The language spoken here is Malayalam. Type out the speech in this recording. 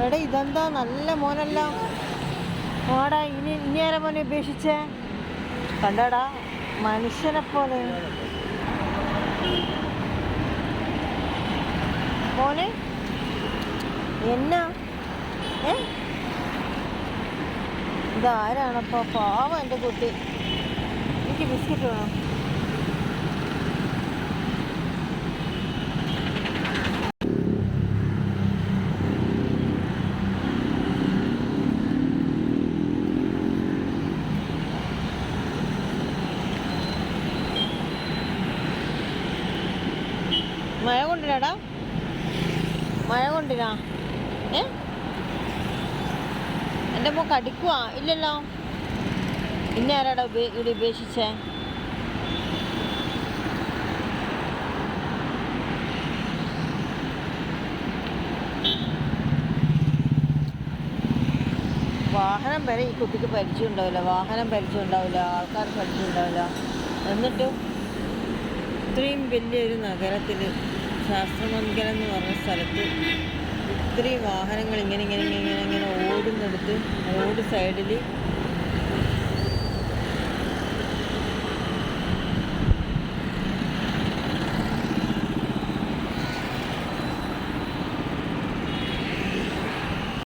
എടാ ഇതെന്താ നല്ല മോനല്ല. ഓടാ ഇനി ആരാ മോനെ ഉപേക്ഷിച്ചേ? കണ്ടടാ മനുഷ്യനെ പോലെ മോനെ. എന്നാ ഇതാരാണപ്പോ? പാവം എൻ്റെ കുട്ടി. എനിക്ക് ബിസ്ക്കറ്റ് വേണം. മഴ കൊണ്ടിനാടാ, മഴ കൊണ്ടിനാ. എൻ്റെ മോൻ കടിക്കുവാ? ഇല്ലല്ലോ. ഇന്നെ ആരാടാ ഇവിടെ ഉപേക്ഷിച്ചേ? വാഹനം വരെ ഈ കുട്ടിക്ക് പരിചയം ഉണ്ടാവില്ല, വാഹനം പരിചയം ഉണ്ടാവില്ല, ആൾക്കാർ പരിചയം ഉണ്ടാവില്ല. എന്നിട്ട് ഇത്രയും വലിയൊരു നഗരത്തിൽ, ശാസ്ത്രമംഗലം എന്ന് പറഞ്ഞ സ്ഥലത്ത് ഇത്രയും വാഹനങ്ങൾ ഇങ്ങനെ ഓടുന്നെടുത്ത് റോഡ് സൈഡിൽ